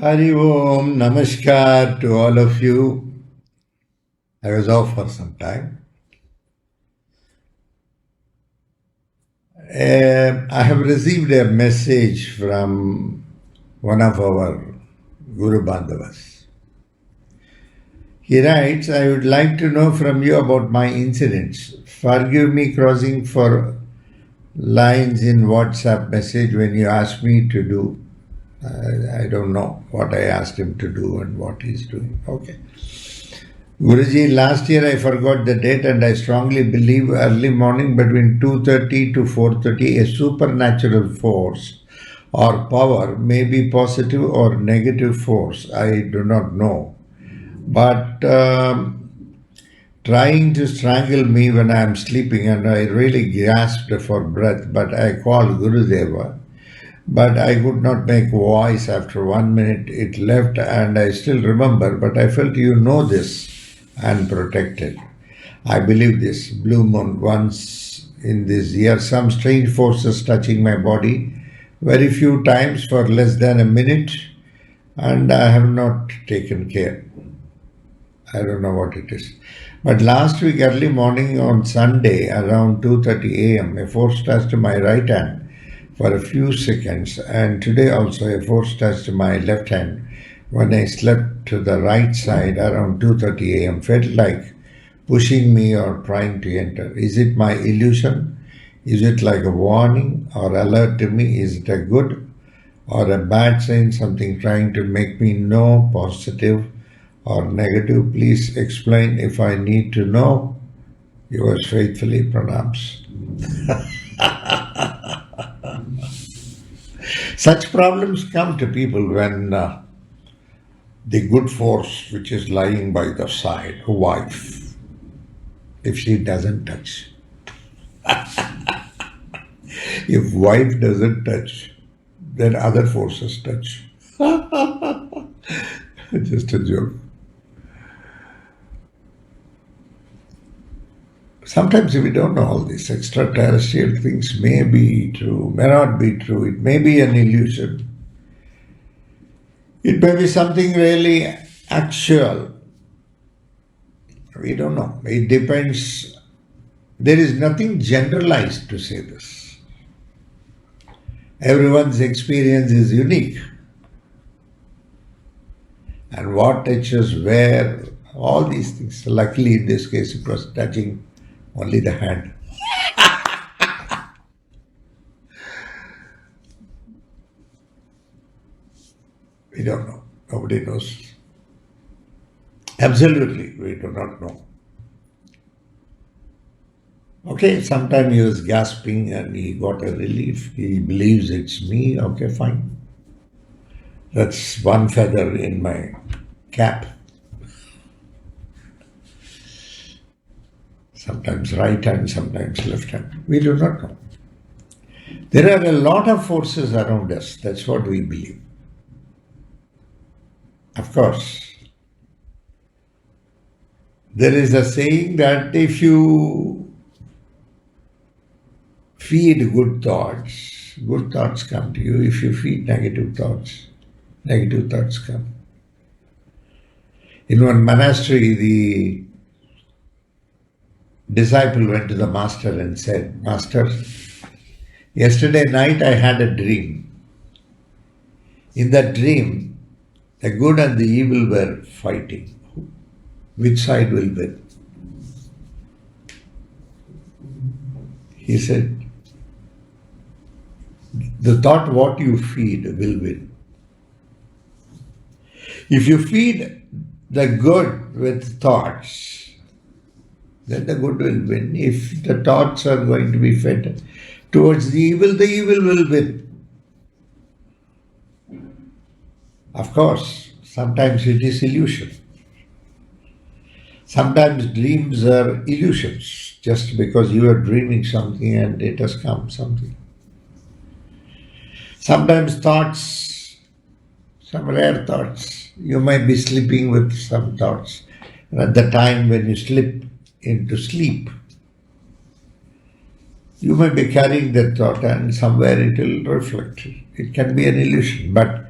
Hari Om, Namaskar to all of you. I was off for some time. I have received a message from one of our Guru Bandhavas. He writes, I would like to know from you about my incidents. Forgive me crossing for lines in WhatsApp message when you asked me to do. I don't know what I asked him to do and what he's doing. Okay. Guruji, last year I forgot the date and I strongly believe early morning between 2:30 to 4:30 a supernatural force or power may be positive or negative force. I do not know. But trying to strangle me when I am sleeping and I really gasped for breath, but I called Gurudeva. But I could not make voice after 1 minute. It left and I still remember, but I felt you know this and protected. I believe this. Blue moon once in this year, some strange forces touching my body very few times for less than a minute, and I have not taken care. I don't know what it is. But last week early morning on Sunday around 2:30 a.m. a force touched my right hand for a few seconds, and today also a force touched my left hand when I slept to the right side around 2:30 a.m. felt like pushing me or trying to enter. Is it my illusion? Is it like a warning or alert to me? Is it a good or a bad sign, something trying to make me know positive or negative? Please explain if I need to know. Yours faithfully, pranams. Such problems come to people when the good force which is lying by the side, wife, if she doesn't touch. If wife doesn't touch, then other forces touch. Just a joke. Sometimes we don't know all these extraterrestrial things may be true, may not be true. It may be an illusion. It may be something really actual. We don't know. It depends. There is nothing generalized to say this. Everyone's experience is unique. And what touches where, all these things. Luckily, in this case, it was touching only the hand. We don't know. Nobody knows. Absolutely, we do not know. Okay, sometime he was gasping and he got a relief. He believes it's me. Okay, fine. That's one feather in my cap. Sometimes right hand, sometimes left hand. We do not know. There are a lot of forces around us. That's what we believe. Of course, there is a saying that if you feed good thoughts come to you. If you feed negative thoughts come. In one monastery, the disciple went to the master and said, Master, yesterday night I had a dream. In that dream, the good and the evil were fighting. Which side will win? He said, the thought what you feed will win. If you feed the good with thoughts, then the good will win. If the thoughts are going to be fed towards the evil will win. Of course, sometimes it is illusion. Sometimes dreams are illusions, just because you are dreaming something and it has come something. Sometimes thoughts, some rare thoughts, you might be sleeping with some thoughts. And at the time when you slip into sleep, you may be carrying that thought and somewhere it will reflect. It can be an illusion, but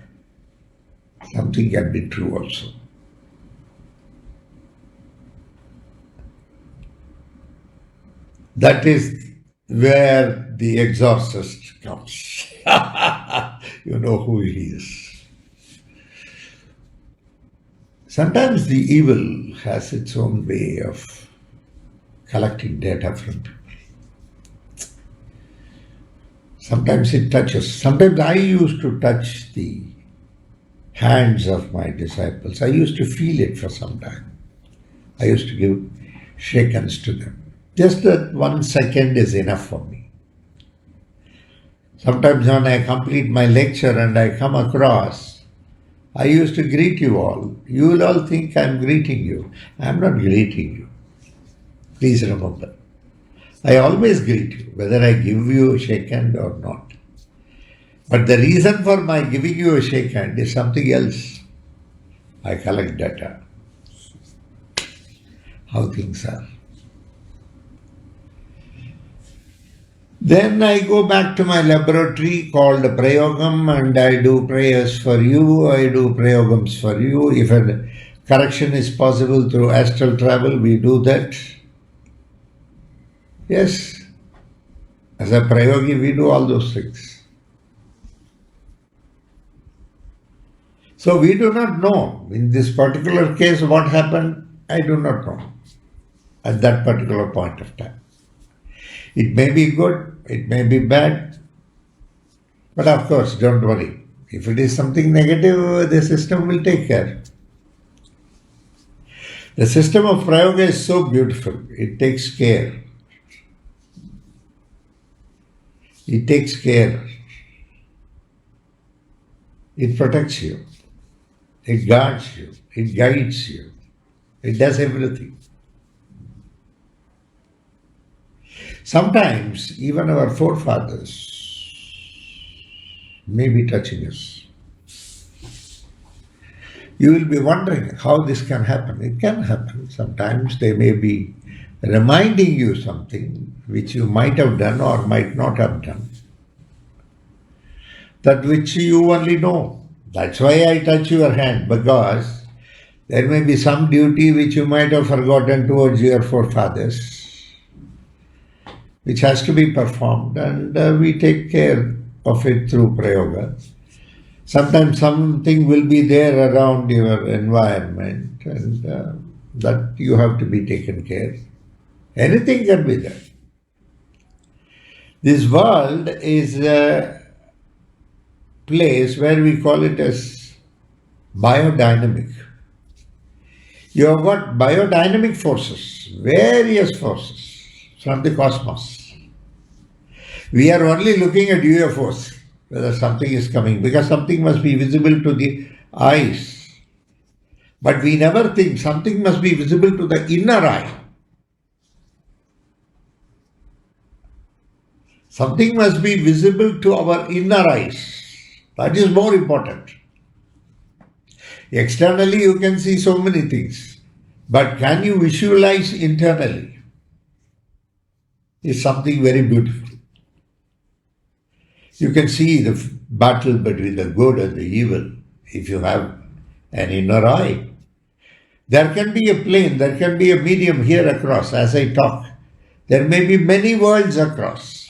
Something can be true also. That is where the exorcist comes. You know who he is. Sometimes the evil has its own way of collecting data from people. Sometimes it touches. Sometimes I used to touch the hands of my disciples. I used to feel it for some time. I used to give shake hands to them. Just that 1 second is enough for me. Sometimes when I complete my lecture and I come across, I used to greet you all. You will all think I'm greeting you. I'm not greeting you. Please remember. I always greet you, whether I give you a shake hand or not. But the reason for my giving you a shake hand is something else. I collect data. How things are. Then I go back to my laboratory called Prayogam and I do prayers for you, I do Prayogams for you. If a correction is possible through astral travel, we do that. Yes, as a Prayogi, we do all those things. So we do not know. In this particular case, what happened, I do not know at that particular point of time. It may be good, it may be bad, but of course, don't worry. If it is something negative, the system will take care. The system of Prayoga is so beautiful. It takes care. It takes care. It protects you. It guards you. It guides you. It does everything. Sometimes even our forefathers may be touching us. You will be wondering how this can happen. It can happen. Sometimes they may be reminding you something which you might have done or might not have done. That which you only know. That's why I touch your hand, because there may be some duty which you might have forgotten towards your forefathers, which has to be performed, and we take care of it through Prayoga. Sometimes something will be there around your environment, and that you have to be taken care. Anything can be there. This world is a place where we call it as biodynamic. You have got biodynamic forces, various forces from the cosmos. We are only looking at UFOs, whether something is coming, because something must be visible to the eyes. But we never think something must be visible to the inner eye. Something must be visible to our inner eyes. That is more important. Externally, you can see so many things, but can you visualize internally? Is something very beautiful. You can see the battle between the good and the evil if you have an inner eye. There can be a plane, there can be a medium here across as I talk. There may be many worlds across.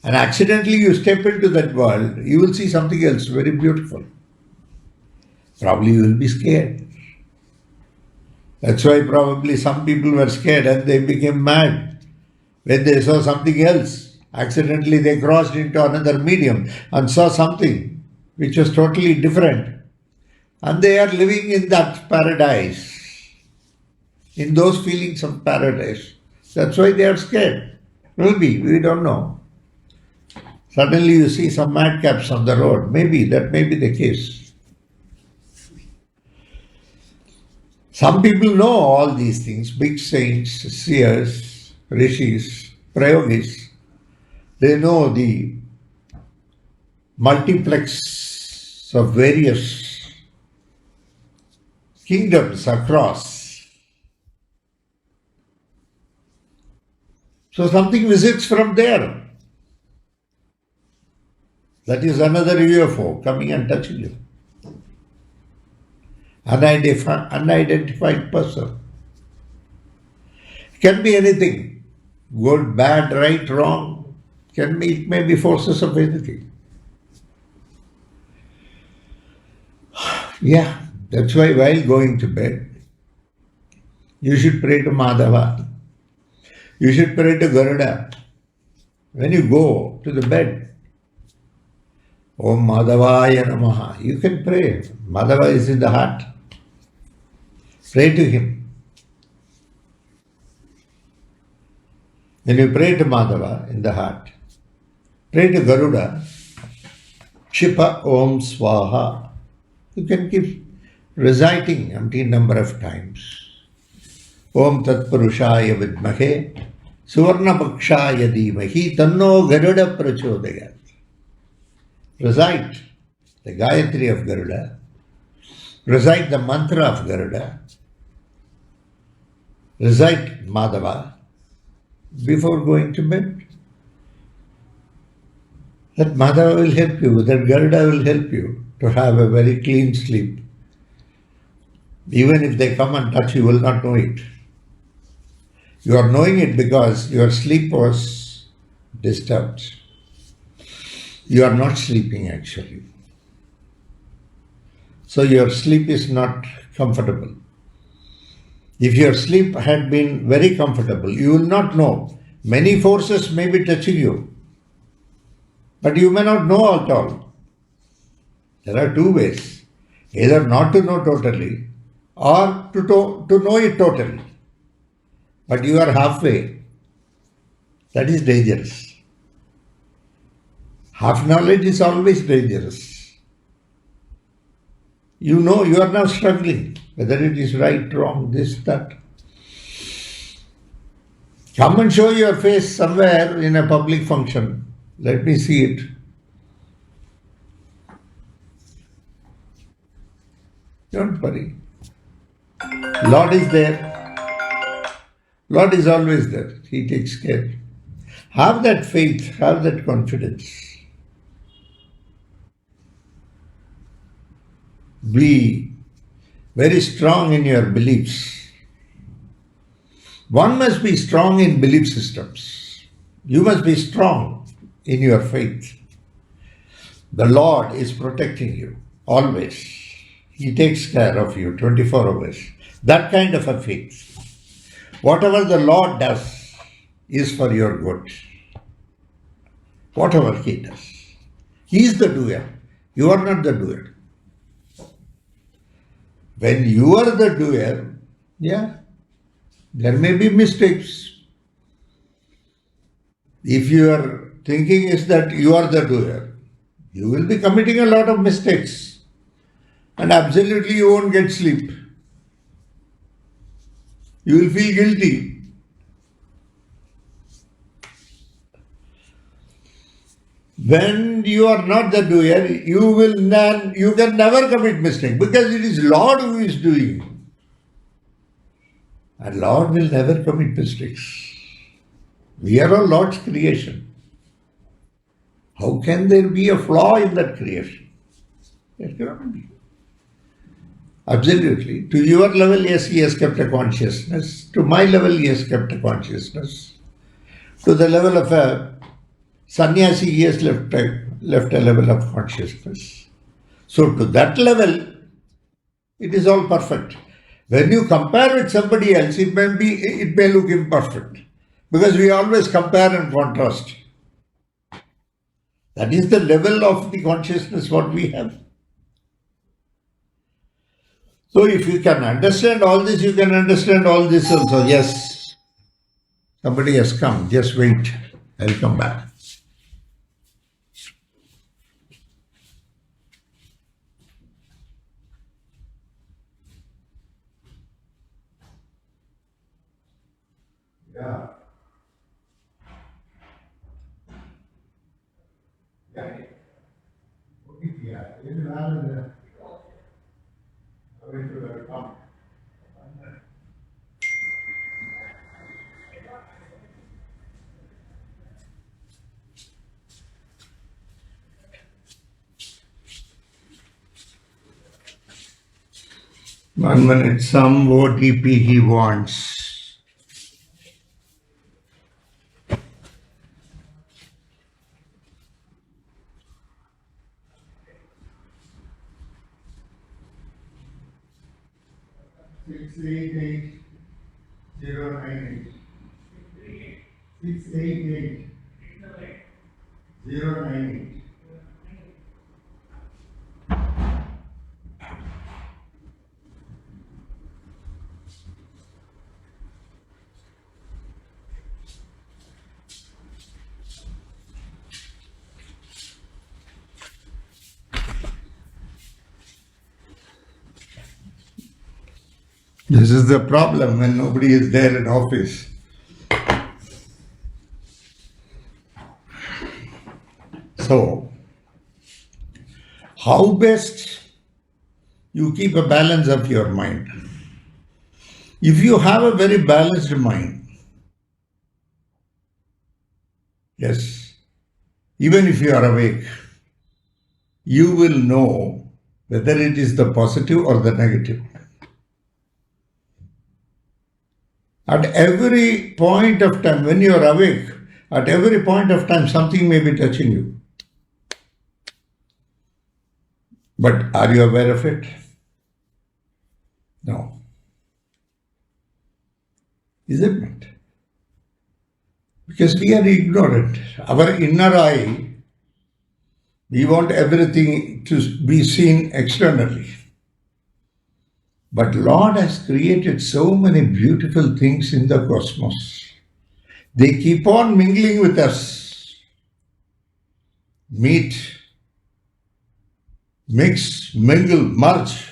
And accidentally you step into that world, you will see something else very beautiful. Probably you will be scared. That's why probably some people were scared and they became mad when they saw something else. Accidentally they crossed into another medium and saw something which was totally different. And they are living in that paradise, in those feelings of paradise. That's why they are scared. Maybe, we don't know. Suddenly you see some madcaps on the road. Maybe, that may be the case. Some people know all these things, big saints, seers, rishis, prayogis. They know the multiplex of various kingdoms across. So something visits from there. That is another UFO coming and touching you. unidentified person. Can be anything. Good, bad, right, wrong. It may be forces of anything. Yeah, that's why while going to bed, you should pray to Madhava. You should pray to Garuda. When you go to the bed, Om Madhavaya Namaha. You can pray. Madhava is in the heart. Pray to him. When you pray to Madhava in the heart, pray to Garuda, Kshipa Om Swaha. You can keep reciting umpteen number of times. Om Tat Purushaya Vidmahe, Suvarna Bhakshaya Dhimahi, Tanno Garuda Prachodayat. Recite the Gayatri of Garuda, recite the mantra of Garuda, recite Madhava before going to bed. That Madhava will help you, that Garuda will help you to have a very clean sleep. Even if they come and touch, you will not know it. You are knowing it because your sleep was disturbed. You are not sleeping actually. So your sleep is not comfortable. If your sleep had been very comfortable, you will not know. Many forces may be touching you, but you may not know at all. There are two ways. Either not to know totally or to know it totally. But you are halfway. That is dangerous. Half knowledge is always dangerous. You know you are now struggling, whether it is right, wrong, this, that. Come and show your face somewhere in a public function. Let me see it. Don't worry. Lord is there. Lord is always there. He takes care. Have that faith, have that confidence. Be very strong in your beliefs. One must be strong in belief systems. You must be strong in your faith. The Lord is protecting you always. He takes care of you 24 hours. That kind of a faith. Whatever the Lord does is for your good. Whatever He does. He is the doer. You are not the doer. When you are the doer, yeah, there may be mistakes. If your thinking is that you are the doer, you will be committing a lot of mistakes. And absolutely you won't get sleep. You will feel guilty. When you are not the doer, you can never commit mistake because it is Lord who is doing. And Lord will never commit mistakes. We are all Lord's creation. How can there be a flaw in that creation? There cannot be. Absolutely. To your level, yes, He has kept a consciousness. To my level, He has kept a consciousness. To the level of a sannyasi, He has left a level of consciousness. So to that level, it is all perfect. When you compare with somebody else, it may look imperfect. Because we always compare and contrast. That is the level of the consciousness what we have. So if you can understand all this, you can understand all this also. Yes, somebody has come. Just wait. I'll come back. Yeah. 1 minute, some OTP he wants. Six eight eight 098. 688 098. This is the problem when nobody is there in office. So, how best you keep a balance of your mind? If you have a very balanced mind, yes, even if you are awake, you will know whether it is the positive or the negative. At every point of time, when you are awake, at every point of time, something may be touching you. But are you aware of it? No. Isn't it? Because we are ignorant. Our inner eye, we want everything to be seen externally. But Lord has created so many beautiful things in the cosmos. They keep on mingling with us. Meet, mix, mingle, merge.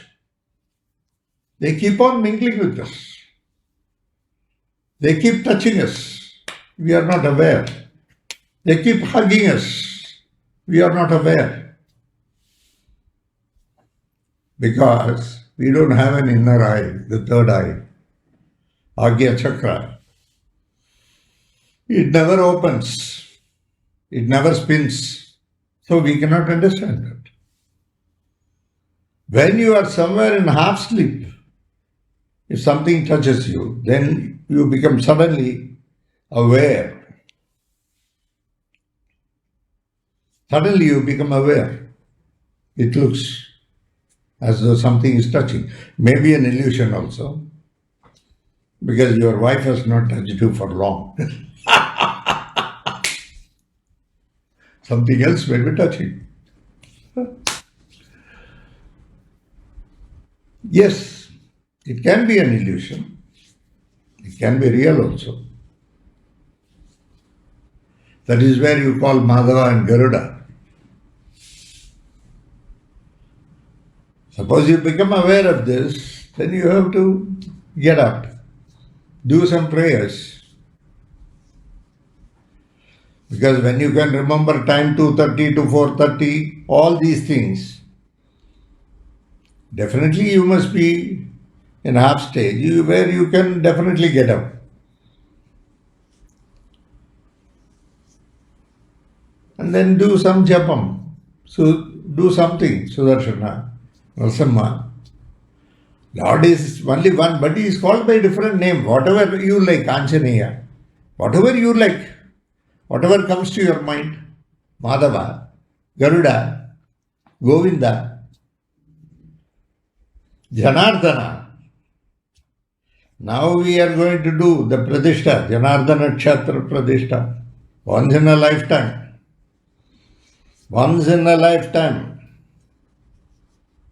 They keep on mingling with us. They keep touching us. We are not aware. They keep hugging us. We are not aware. Because we don't have an inner eye, the third eye, Agya Chakra. It never opens. It never spins. So we cannot understand that. When you are somewhere in half sleep, if something touches you, then you become suddenly aware. Suddenly you become aware. It looks as though something is touching. Maybe an illusion also, because your wife has not touched you for long. Something else may be touching. Yes, it can be an illusion. It can be real also. That is where you call Madhava and Garuda. Suppose you become aware of this, then you have to get up, do some prayers. Because when you can remember time 2:30 to 4:30, all these things, definitely you must be in half stage where you can definitely get up. And then do some japam. So do something, Sudarshana, Narasimha. Lord is only one, but he is called by a different name. Whatever you like, Anjaneya. Whatever you like, whatever comes to your mind. Madhava, Garuda, Govinda, Janardana. Now we are going to do the Pradishta, Janardana Kshetra Pradishta. Once in a lifetime. Once in a lifetime.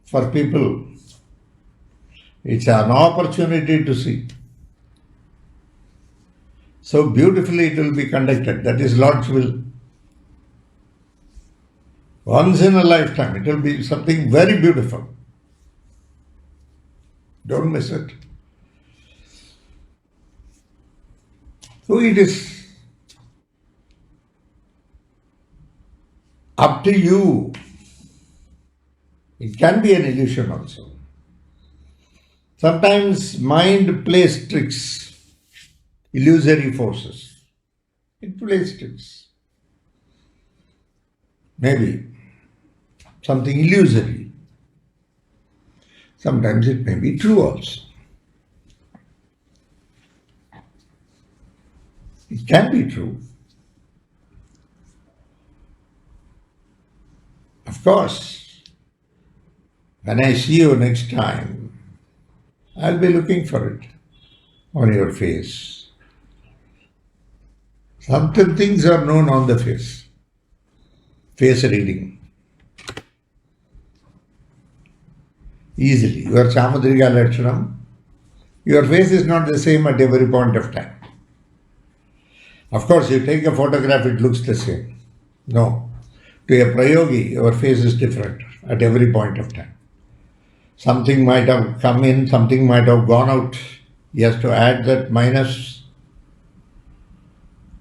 For people. It's an opportunity to see. So beautifully it will be conducted. That is Lord's will. Once in a lifetime. It will be something very beautiful. Don't miss it. So it is up to you. It can be an illusion also. Sometimes mind plays tricks, illusory forces. It plays tricks. Maybe something illusory. Sometimes it may be true also. It can be true. Of course, when I see you next time, I'll be looking for it on your face. Some things are known on the face. Face reading. Easily. Your Chamudriga Lakshanam, your face is not the same at every point of time. Of course, you take a photograph, it looks the same. No. To a Prayogi, your face is different at every point of time. Something might have come in, something might have gone out. He has to add that minus.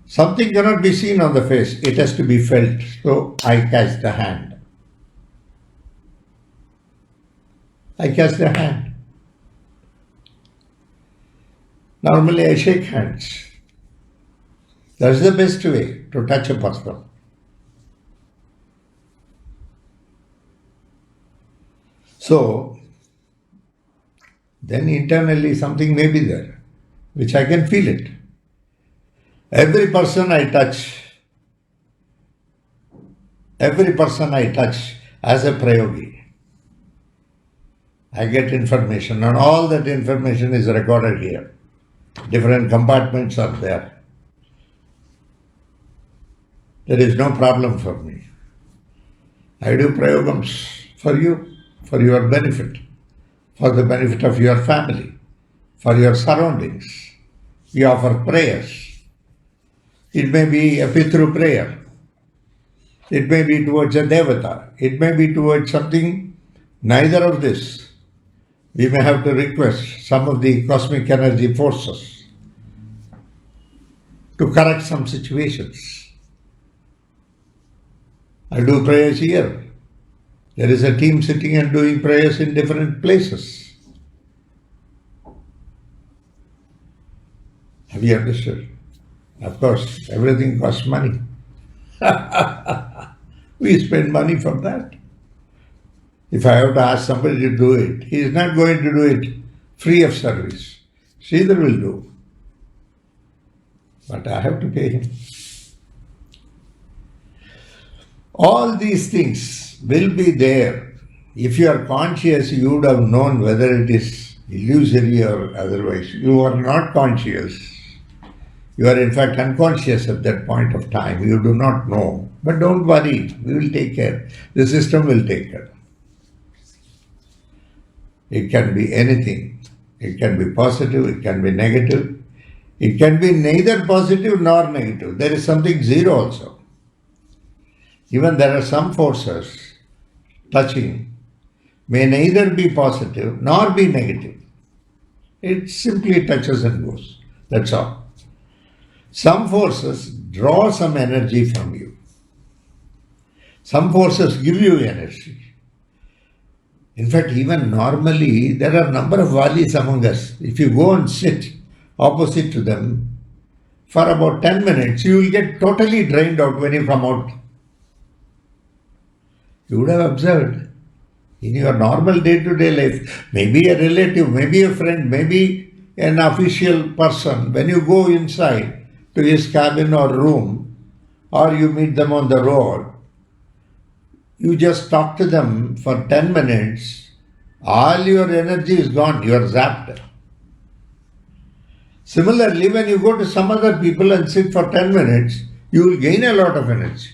Something cannot be seen on the face, it has to be felt. So I catch the hand. I catch the hand. Normally I shake hands. That's the best way to touch a person. So, then internally something may be there, which I can feel it. Every person I touch as a Prayogi, I get information, and all that information is recorded here. Different compartments are there. There is no problem for me. I do prayogams for you, for your benefit, for the benefit of your family, for your surroundings. We offer prayers. It may be a Pitru prayer. It may be towards a Devata. It may be towards something, neither of this. We may have to request some of the cosmic energy forces to correct some situations. I do prayers here. There is a team sitting and doing prayers in different places. Have you understood? Of course, everything costs money. We spend money for that. If I have to ask somebody to do it, he is not going to do it free of service. Sridhar will do. But I have to pay him. All these things will be there. If you are conscious, you would have known whether it is illusory or otherwise. You are not conscious. You are in fact unconscious at that point of time. You do not know. But don't worry, we will take care. The system will take care. It can be anything. It can be positive, it can be negative. It can be neither positive nor negative. There is something zero also. Even there are some forces touching may neither be positive nor be negative. It simply touches and goes. That's all. Some forces draw some energy from you. Some forces give you energy. In fact, even normally, there are a number of valis among us. If you go and sit opposite to them for about 10 minutes, you will get totally drained out when you come out. You would have observed in your normal day-to-day life, maybe a relative, maybe a friend, maybe an official person, when you go inside to his cabin or room, or you meet them on the road, you just talk to them for 10 minutes, all your energy is gone, you are zapped. Similarly, when you go to some other people and sit for 10 minutes, you will gain a lot of energy.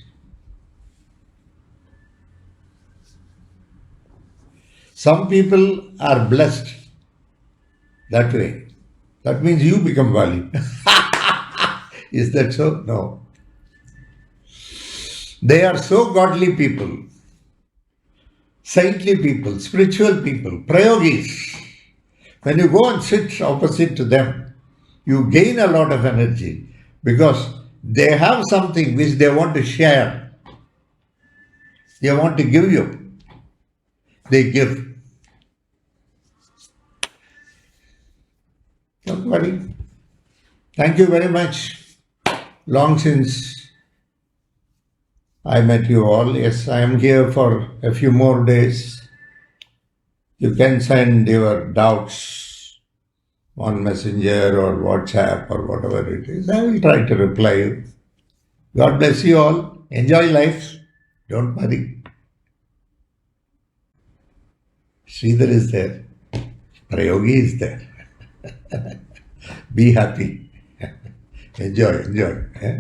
Some people are blessed that way. That means you become Vali. Is that so? No. They are so godly people, saintly people, spiritual people, prayogis. When you go and sit opposite to them, you gain a lot of energy because they have something which they want to share. They want to give you. They give. Don't worry. Thank you very much. Long since I met you all. Yes, I am here for a few more days. You can send your doubts on Messenger or WhatsApp or whatever it is. I will try to reply you. God bless you all. Enjoy life. Don't worry. Sridhar is there. Prayogi is there. Be happy. Enjoy, enjoy. Eh?